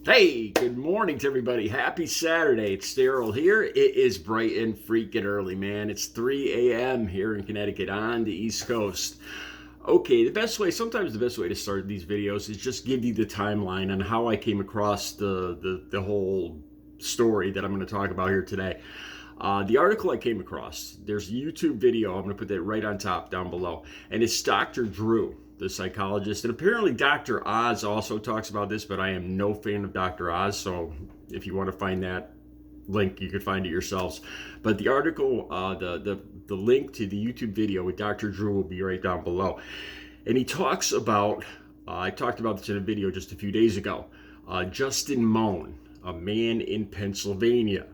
Hey, good morning to everybody. Happy Saturday. It's Daryl here. It is bright and freaking early, man. It's 3 a.m. here in Connecticut on the East Coast. Okay, sometimes the best way to start these videos is just give you the timeline on how I came across the whole story that I'm going to talk about here today. The article I came across, there's a YouTube video. I'm going to put that right on top down below. And it's Dr. Drew, the psychologist. And apparently Dr. Oz also talks about this, but I am no fan of Dr. Oz. So if you want to find that link, you can find it yourselves. But the article, the link to the YouTube video with Dr. Drew will be right down below. And he talks about, I talked about this in a video just a few days ago, Justin Moan, a man in Pennsylvania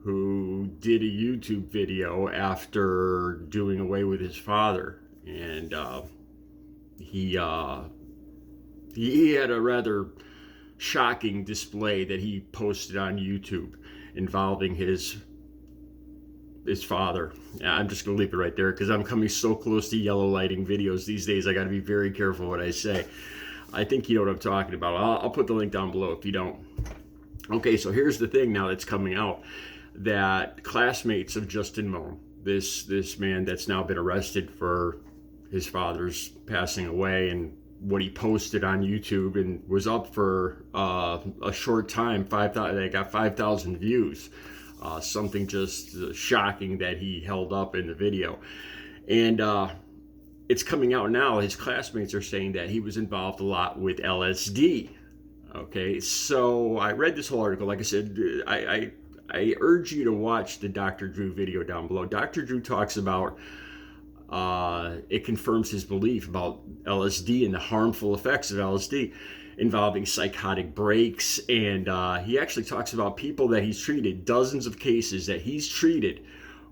who did a YouTube video after doing away with his father. And he had a rather shocking display that he posted on YouTube involving his father. I'm just going to leave it right there because I'm coming so close to yellow lighting videos these days. I got to be very careful what I say. I think you know what I'm talking about. I'll put the link down below if you don't. Okay, so here's the thing now that's coming out, that classmates of Justin Moan, this man that's now been arrested for his father's passing away, and what he posted on YouTube and was up for a short time, they got 5,000 views. Something just shocking that he held up in the video. And it's coming out now. His classmates are saying that he was involved a lot with LSD. Okay, so I read this whole article. Like I said, I urge you to watch the Dr. Drew video down below. Dr. Drew talks about, it confirms his belief about LSD and the harmful effects of LSD involving psychotic breaks. And he actually talks about people that he's treated, dozens of cases that he's treated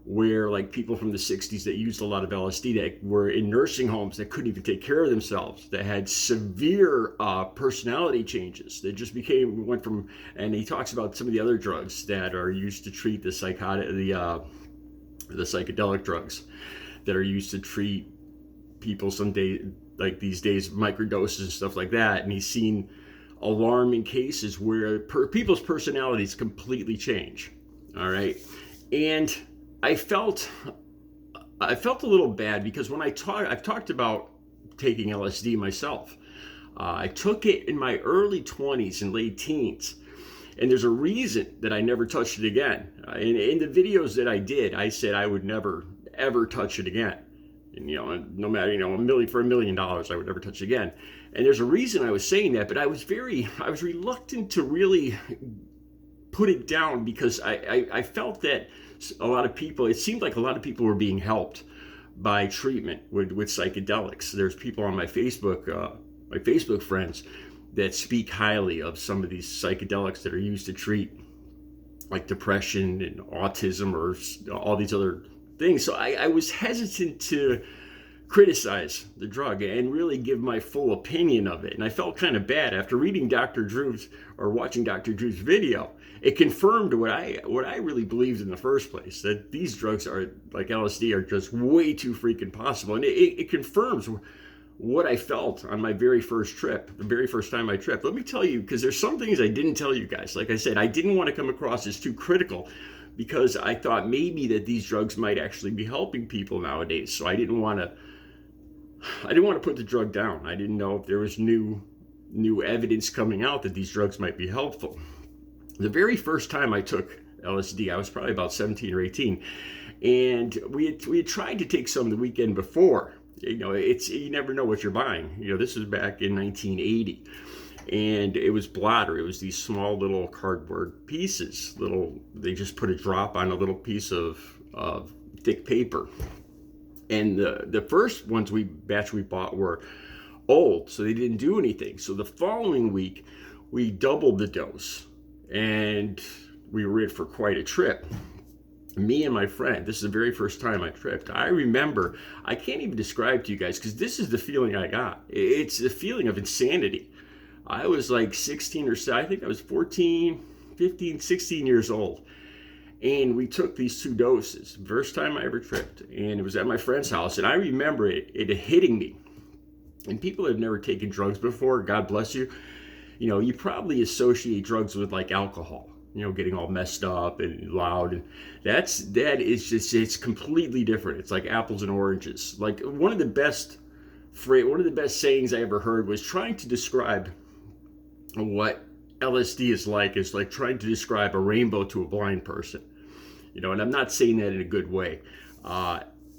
where, like, people from the 60s that used a lot of LSD that were in nursing homes that couldn't even take care of themselves, that had severe personality changes. They just went from, and he talks about some of the other drugs that are used to treat the psychedelic drugs that are used to treat people someday, like these days, microdoses and stuff like that. And he's seen alarming cases where people's personalities completely change. All right. And I felt a little bad because when I've talked about taking LSD myself. I took it in my early 20s and late teens. And there's a reason that I never touched it again. In the videos that I did, I said I would never, ever touch it again. And, no matter, for $1 million, I would never touch it again. And there's a reason I was saying that, but I was reluctant to really put it down because I felt that it seemed like a lot of people were being helped by treatment with psychedelics. There's people on my Facebook friends that speak highly of some of these psychedelics that are used to treat, like, depression and autism or all these other things. So I was hesitant to criticize the drug and really give my full opinion of it. And I felt kind of bad after reading watching Dr. Drew's video. It confirmed what I really believed in the first place, that these drugs are, like LSD, are just way too freaking possible. And it confirms what I felt on my very first trip, the very first time I tripped. Let me tell you, because there's some things I didn't tell you guys. Like I said, I didn't want to come across as too critical because I thought maybe that these drugs might actually be helping people nowadays. So I didn't want to put the drug down. I didn't know if there was new evidence coming out that these drugs might be helpful. The very first time I took LSD, I was probably about 17 or 18, and we had tried to take some the weekend before. You never know what you're buying. This was back in 1980, and it was blotter. It was these small little cardboard pieces. They just put a drop on a little piece of thick paper. And the first batch we bought were old, so they didn't do anything. So the following week, we doubled the dose, and we were in for quite a trip. Me and my friend, this is the very first time I tripped. I remember, I can't even describe to you guys, because this is the feeling I got. It's the feeling of insanity. I was like 16 or so, I think I was 14, 15, 16 years old. And we took these 2 doses. First time I ever tripped. And it was at my friend's house. And I remember it hitting me. And people have never taken drugs before, God bless you. you probably associate drugs with like alcohol, getting all messed up and loud. And that is just, it's completely different. It's like apples and oranges. Like one of the best sayings I ever heard was trying to describe what LSD is like trying to describe a rainbow to a blind person. And I'm not saying that in a good way.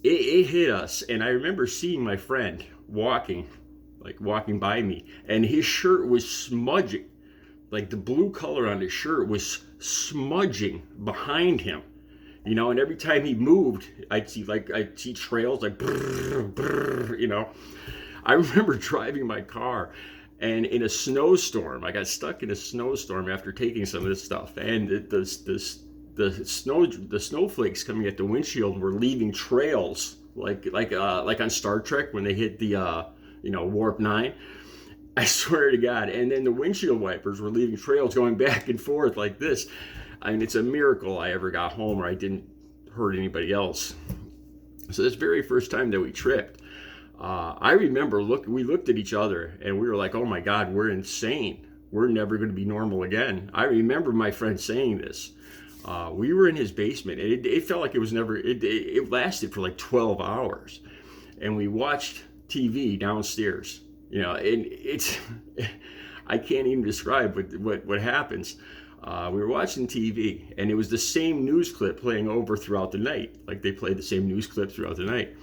It hit us, and I remember seeing my friend walking by me, and his shirt was smudging. Like the blue color on his shirt was smudging behind him. And every time he moved, I'd see trails like brrr, brrr. I remember driving my car, and in a snowstorm, I got stuck in a snowstorm after taking some of this stuff, and the snowflakes coming at the windshield were leaving trails like on Star Trek when they hit the warp 9. I swear to God. And then the windshield wipers were leaving trails going back and forth like this. I mean, it's a miracle I ever got home or I didn't hurt anybody else. So this very first time that we tripped, I remember we looked at each other and we were like, oh my God, we're insane. We're never going to be normal again. I remember my friend saying this. We were in his basement, and it felt like it lasted for like 12 hours. And we watched TV downstairs, and I can't even describe what happens. We were watching TV, and it was the same news clip playing over throughout the night. Like they played the same news clip throughout the night.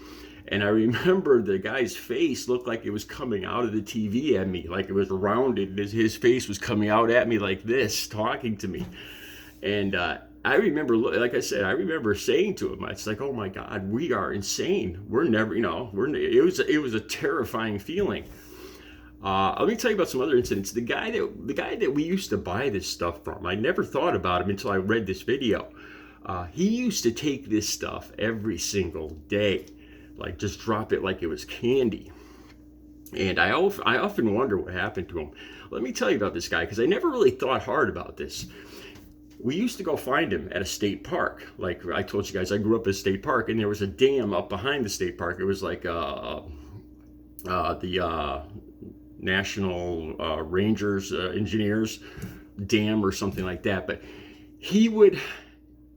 And I remember the guy's face looked like it was coming out of the TV at me, like it was rounded. His face was coming out at me like this, talking to me. And I remember, like I said, I remember saying to him, it's like, oh my God, we are insane. We're never, it was a terrifying feeling. Let me tell you about some other incidents. The guy that we used to buy this stuff from, I never thought about him until I read this video. He used to take this stuff every single day, like just drop it like it was candy. And I often wonder what happened to him. Let me tell you about this guy, because I never really thought hard about this. We used to go find him at a state park. Like I told you guys, I grew up at a state park, and there was a dam up behind the state park. It was like the National Rangers Engineers Dam or something like that. But he would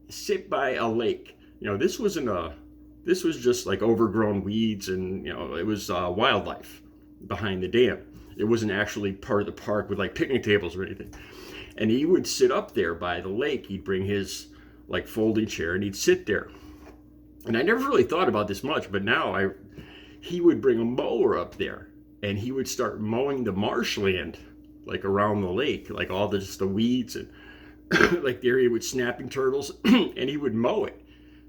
sit by a lake. This was just like overgrown weeds, and it was wildlife behind the dam. It wasn't actually part of the park with like picnic tables or anything. And he would sit up there by the lake. He'd bring his like folding chair and he'd sit there. And I never really thought about this much, but now he would bring a mower up there and he would start mowing the marshland like around the lake, like all just the weeds and like the area with snapping turtles, and he would mow it.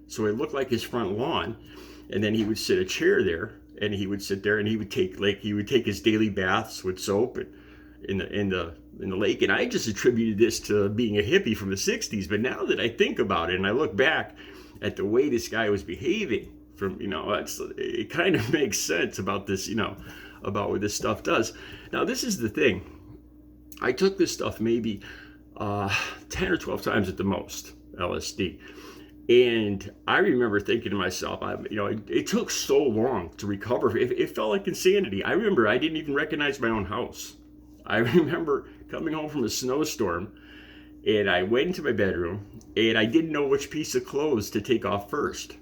So it looked like his front lawn. And then he would sit a chair there and he would sit there and he would take his daily baths with soap and in the lake. And I just attributed this to being a hippie from the 60s. But now that I think about it and I look back at the way this guy was behaving, it kind of makes sense about this, about what this stuff does. Now, this is the thing. I took this stuff maybe 10 or 12 times at the most, LSD. And I remember thinking to myself, it took so long to recover. It felt like insanity. I remember I didn't even recognize my own house. I remember coming home from a snowstorm, and I went into my bedroom, and I didn't know which piece of clothes to take off first.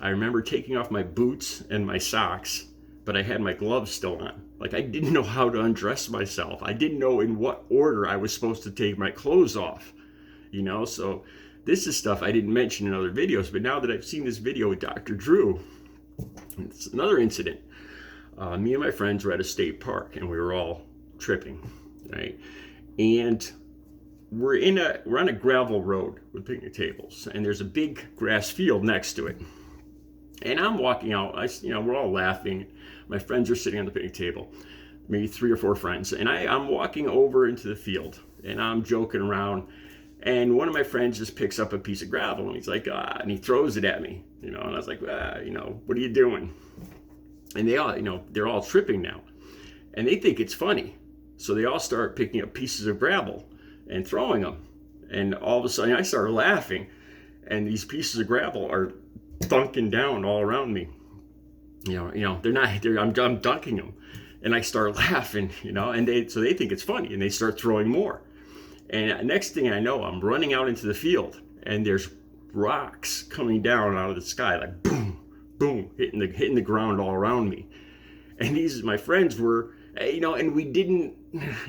I remember taking off my boots and my socks, but I had my gloves still on. Like, I didn't know how to undress myself. I didn't know in what order I was supposed to take my clothes off, So this is stuff I didn't mention in other videos, but now that I've seen this video with Dr. Drew, it's another incident. Me and my friends were at a state park, and we were all tripping, right? And we're on a gravel road with picnic tables, and there's a big grass field next to it. And I'm walking out, we're all laughing. My friends are sitting on the picnic table, maybe 3 or 4 friends, and I'm walking over into the field, and I'm joking around, and one of my friends just picks up a piece of gravel, and he's like, and he throws it at me, and I was like, what are you doing? And they all, they're all tripping now, and they think it's funny. So they all start picking up pieces of gravel and throwing them. And all of a sudden I started laughing, and these pieces of gravel are dunking down all around me. I'm dunking them. And I start laughing, and they think it's funny, and they start throwing more. And next thing I know, I'm running out into the field, and there's rocks coming down out of the sky, like boom, boom, hitting the ground all around me. And my friends were, and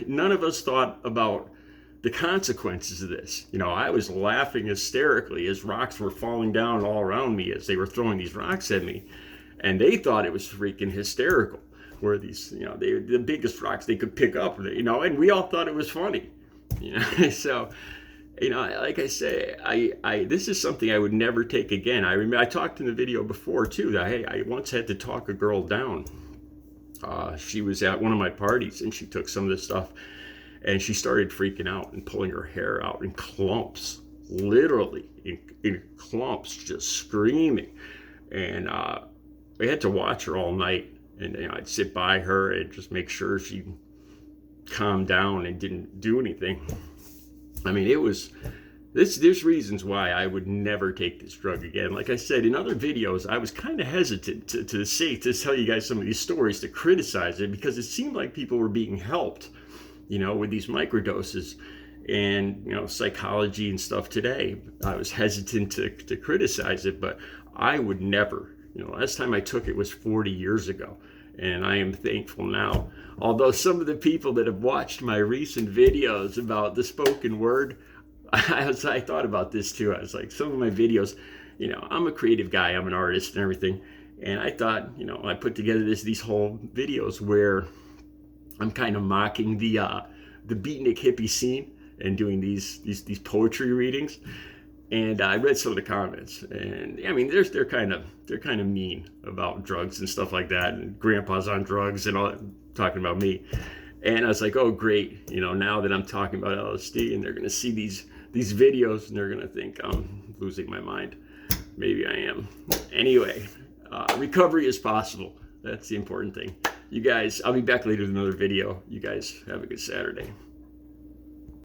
none of us thought about the consequences of this. I was laughing hysterically as rocks were falling down all around me as they were throwing these rocks at me. And they thought it was freaking hysterical, where these, they were the biggest rocks they could pick up, and we all thought it was funny. So, like I say, I this is something I would never take again. I remember I talked in the video before too that, hey, I once had to talk a girl down. She was at one of my parties, and she took some of this stuff, and she started freaking out and pulling her hair out in clumps, literally in clumps, just screaming. And I had to watch her all night, and I'd sit by her and just make sure she calmed down and didn't do anything. I mean, there's reasons why I would never take this drug again. Like I said in other videos, I was kind of hesitant to tell you guys some of these stories, to criticize it, because it seemed like people were being helped, with these microdoses and, psychology and stuff today. I was hesitant to criticize it, but I would never. Last time I took it was 40 years ago, and I am thankful now. Although some of the people that have watched my recent videos about the spoken word, I thought about this too. I was like, some of my videos, I'm a creative guy, I'm an artist and everything, and I thought, I put together these whole videos where I'm kind of mocking the beatnik hippie scene and doing these poetry readings. And I read some of the comments, and I mean, they're kind of mean about drugs and stuff like that, and grandpa's on drugs and all, talking about me. And I was like, oh great, now that I'm talking about LSD, and they're gonna see these videos, and they're gonna think I'm losing my mind. Maybe I am. Anyway, recovery is possible. That's the important thing. You guys, I'll be back later with another video. You guys have a good Saturday.